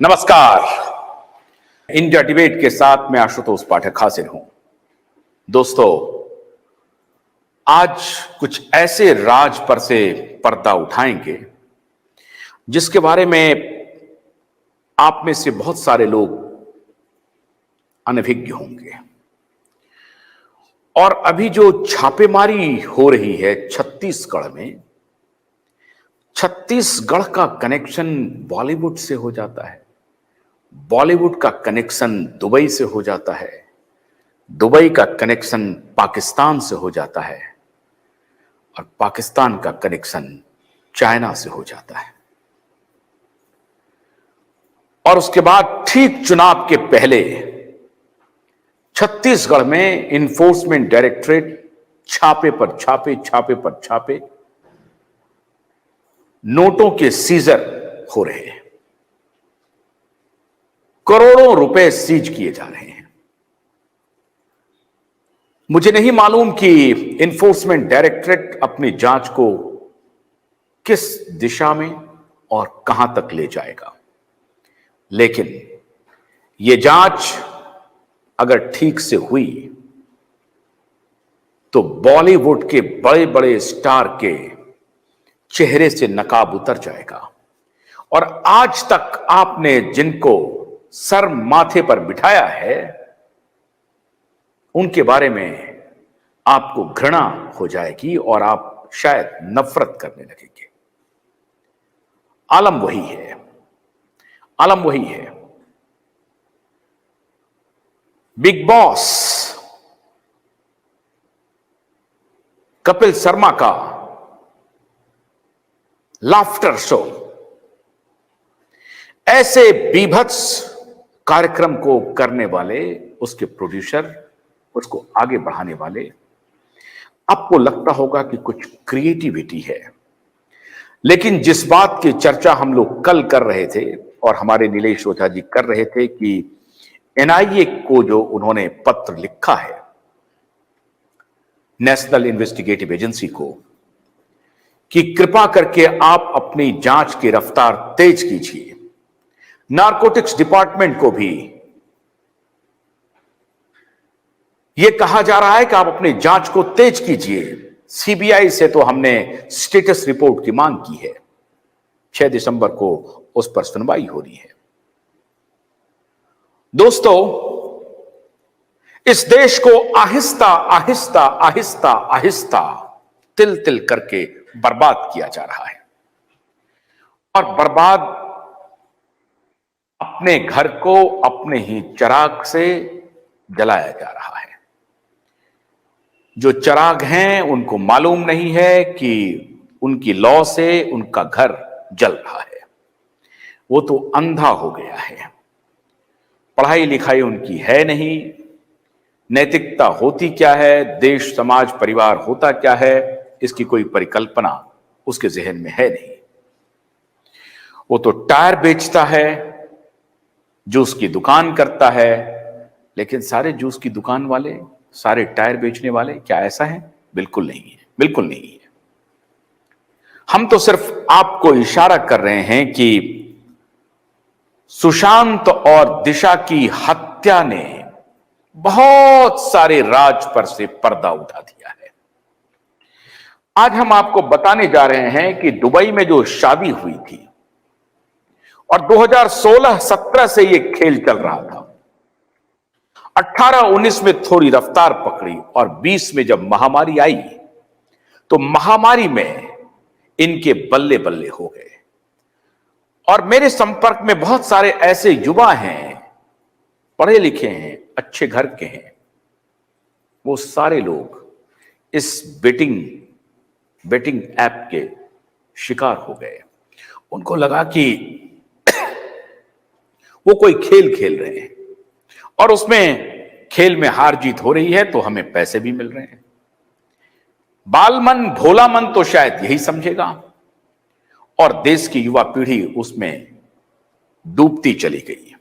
नमस्कार। India debate के साथ मैं आशुतोष पाठक हाजिर हूं। दोस्तों, आज कुछ ऐसे राज पर से पर्दा उठाएंगे जिसके बारे में आप में से बहुत सारे लोग अनभिज्ञ होंगे। और अभी जो छापेमारी हो रही है छत्तीसगढ़ में, छत्तीसगढ़ का कनेक्शन बॉलीवुड से हो जाता है, बॉलीवुड का कनेक्शन दुबई से हो जाता है, दुबई का कनेक्शन पाकिस्तान से हो जाता है और पाकिस्तान का कनेक्शन चाइना से हो जाता है। और उसके बाद ठीक चुनाव के पहले छत्तीसगढ़ में इन्फोर्समेंट डायरेक्टरेट छापे पर छापे, छापे पर छापे, नोटों के सीजर हो रहे हैं, करोड़ों रुपए सीज किए जा रहे हैं। मुझे नहीं मालूम कि इन्फोर्समेंट डायरेक्टरेट अपनी जांच को किस दिशा में और कहां तक ले जाएगा, लेकिन यह जांच अगर ठीक से हुई तो बॉलीवुड के बड़े बड़े स्टार के चेहरे से नकाब उतर जाएगा। और आज तक आपने जिनको सर माथे पर बिठाया है उनके बारे में आपको घृणा हो जाएगी और आप शायद नफरत करने लगेंगे। आलम वही है, आलम वही है। बिग बॉस कपिल शर्मा का लाफ्टर शो, ऐसे बीभत्स कार्यक्रम को करने वाले, उसके प्रोड्यूसर, उसको आगे बढ़ाने वाले, आपको लगता होगा कि कुछ क्रिएटिविटी है, लेकिन जिस बात की चर्चा हम लोग कल कर रहे थे और हमारे नीलेश ओझा जी कर रहे थे कि एनआईए को जो उन्होंने पत्र लिखा है नेशनल इन्वेस्टिगेटिव एजेंसी को कि कृपा करके आप अपनी जांच की रफ्तार तेज कीजिए, नारकोटिक्स डिपार्टमेंट को भी यह कहा जा रहा है कि आप अपनी जांच को तेज कीजिए। सीबीआई से तो हमने स्टेटस रिपोर्ट की मांग की है, 6 दिसंबर को उस पर सुनवाई हो रही है। दोस्तों, इस देश को आहिस्ता आहिस्ता आहिस्ता आहिस्ता तिल तिल करके बर्बाद किया जा रहा है और बर्बाद अपने घर को अपने ही चिराग से जलाया जा रहा है। जो चिराग हैं उनको मालूम नहीं है कि उनकी लौ से उनका घर जल रहा है, वो तो अंधा हो गया है। पढ़ाई लिखाई उनकी है नहीं, नैतिकता होती क्या है, देश समाज परिवार होता क्या है, इसकी कोई परिकल्पना उसके जहन में है नहीं। वो तो टायर बेचता है, जूस की दुकान करता है, लेकिन सारे जूस की दुकान वाले, सारे टायर बेचने वाले क्या ऐसा है? बिल्कुल नहीं है, बिल्कुल नहीं है। हम तो सिर्फ आपको इशारा कर रहे हैं कि सुशांत और दिशा की हत्या ने बहुत सारे राज पर से पर्दा उठा दिया है। आज हम आपको बताने जा रहे हैं कि दुबई में जो शादी हुई थी और 2016-17 से यह खेल चल रहा था, 18-19 में थोड़ी रफ्तार पकड़ी और 20 में जब महामारी आई तो महामारी में इनके बल्ले बल्ले हो गए। और मेरे संपर्क में बहुत सारे ऐसे युवा हैं, पढ़े लिखे हैं, अच्छे घर के हैं, वो सारे लोग इस बेटिंग ऐप के शिकार हो गए। उनको लगा कि वो कोई खेल खेल रहे हैं और उसमें खेल में हार जीत हो रही है तो हमें पैसे भी मिल रहे हैं। बाल मन भोला मन तो शायद यही समझेगा और देश की युवा पीढ़ी उसमें डूबती चली गई।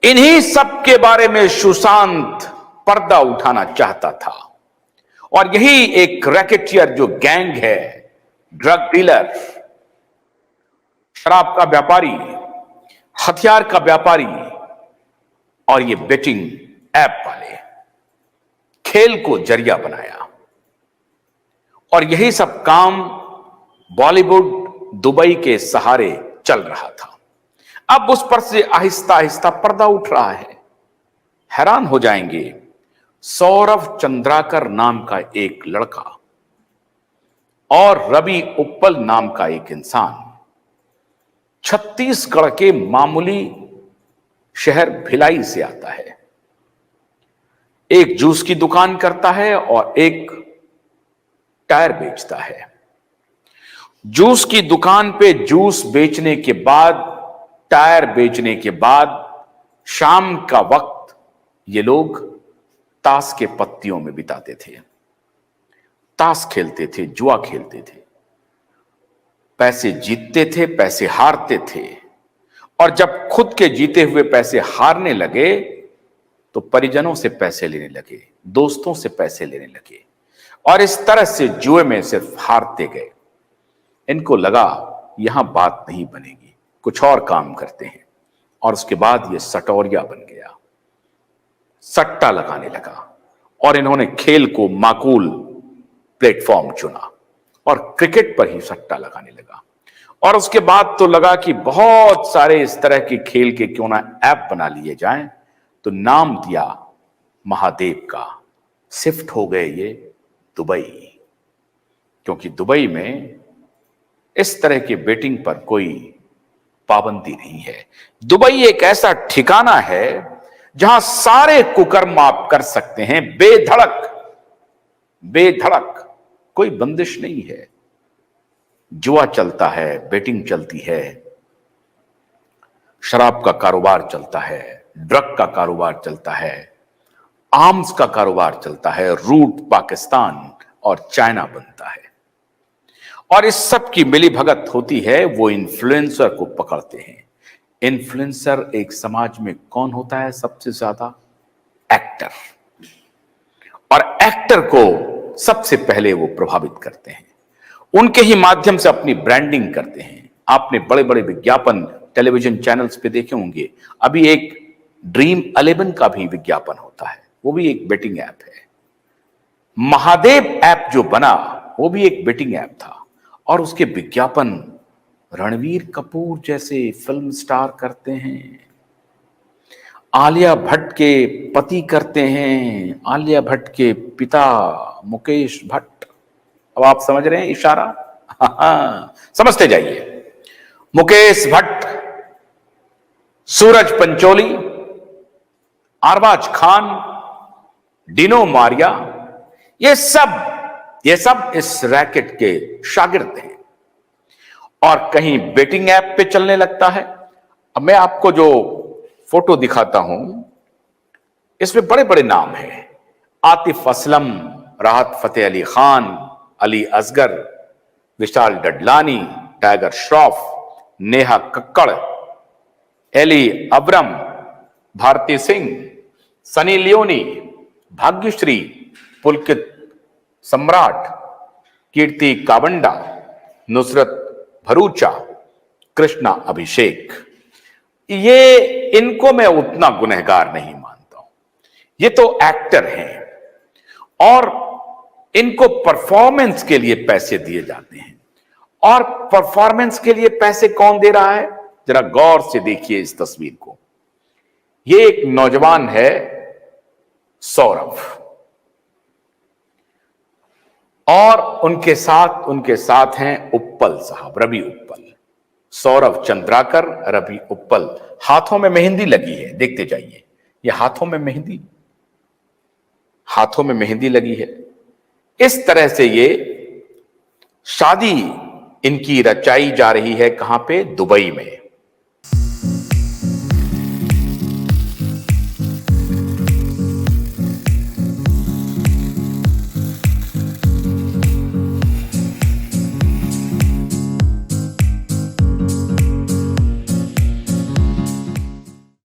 इन्हीं सब के बारे में सुशांत पर्दा उठाना चाहता था और यही एक रैकेटियर जो गैंग है, ड्रग डीलर, शराब का व्यापारी, हथियार का व्यापारी और ये बेटिंग ऐप वाले खेल को जरिया बनाया। और यही सब काम बॉलीवुड दुबई के सहारे चल रहा था। अब उस पर से आहिस्ता आहिस्ता पर्दा उठ रहा है। हैरान हो जाएंगे, सौरभ चंद्राकर नाम का एक लड़का और रवि उप्पल नाम का एक इंसान छत्तीसगढ़ के मामूली शहर भिलाई से आता है। एक जूस की दुकान करता है और एक टायर बेचता है। जूस की दुकान पे जूस बेचने के बाद, टायर बेचने के बाद शाम का वक्त ये लोग ताश के पत्तियों में बिताते थे। ताश खेलते थे, जुआ खेलते थे, पैसे जीतते थे, पैसे हारते थे। और जब खुद के जीते हुए पैसे हारने लगे तो परिजनों से पैसे लेने लगे, दोस्तों से पैसे लेने लगे और इस तरह से जुए में सिर्फ हारते गए। इनको लगा यहां बात नहीं बनेगी, कुछ और काम करते हैं। और उसके बाद ये सटोरिया बन गया, सट्टा लगाने लगा और इन्होंने खेल को माकूल प्लेटफॉर्म चुना और क्रिकेट पर ही सट्टा लगाने लगा। और उसके बाद तो लगा कि बहुत सारे इस तरह के खेल के क्यों ना ऐप बना लिए जाएं, तो नाम दिया महादेव का। शिफ्ट हो गए ये दुबई, क्योंकि दुबई में इस तरह के बेटिंग पर कोई पाबंदी नहीं है। दुबई एक ऐसा ठिकाना है जहां सारे कुकर्म आप कर सकते हैं, बेधड़क बेधड़क, कोई बंदिश नहीं है। जुआ चलता है, बेटिंग चलती है, शराब का कारोबार चलता है, ड्रग का कारोबार चलता है, आर्म्स का कारोबार चलता है, रूट पाकिस्तान और चाइना बनता है। और इस सब की मिली भगत होती है, वो इन्फ्लुएंसर को पकड़ते हैं। इन्फ्लुएंसर एक समाज में कौन होता है सबसे ज्यादा? एक्टर। और एक्टर को सबसे पहले वो प्रभावित करते हैं, उनके ही माध्यम से अपनी ब्रांडिंग करते हैं। आपने बड़े बड़े विज्ञापन टेलीविजन चैनल्स पे देखे होंगे। अभी एक ड्रीम 11 का भी विज्ञापन होता है, वो भी एक बेटिंग ऐप है। महादेव ऐप जो बना वो भी एक बेटिंग ऐप था और उसके विज्ञापन रणवीर कपूर जैसे फिल्म स्टार करते हैं, आलिया भट्ट के पति करते हैं, आलिया भट्ट के पिता मुकेश भट्ट। अब आप समझ रहे हैं इशारा? हाँ, समझते जाइए। मुकेश भट्ट, सूरज पंचोली, अरबाज खान, डिनो मारिया, ये सब इस रैकेट के शागिर्द हैं और कहीं बेटिंग ऐप पे चलने लगता है। अब मैं आपको जो फोटो दिखाता हूं, इसमें बड़े बड़े नाम हैं। Atif Aslam, Rahat Fateh Ali Khan, Ali Asgar, Vishal Dadlani, Tiger Shroff, Neha Kakkar, Elli AvrRam, Bharti Singh, Sunny Leone, Bhagyashree, Pulkit Samrat, Kirti कावंडा, Nusrat Bharucha, Krishna Abhishek. ये इनको मैं उतना गुनहगार नहीं मानता हूं। ये तो एक्टर हैं और इनको परफॉर्मेंस के लिए पैसे दिए जाते हैं। और परफॉर्मेंस के लिए पैसे कौन दे रहा है? जरा गौर से देखिए इस तस्वीर को। ये एक नौजवान है सौरभ, और उनके साथ हैं उप्पल साहब, रवि उप्पल। सौरभ चंद्राकर, रवि उप्पल। हाथों में मेहंदी लगी है, देखते जाइए। ये हाथों में मेहंदी लगी है। इस तरह से ये शादी इनकी रचाई जा रही है। कहां पे? दुबई में।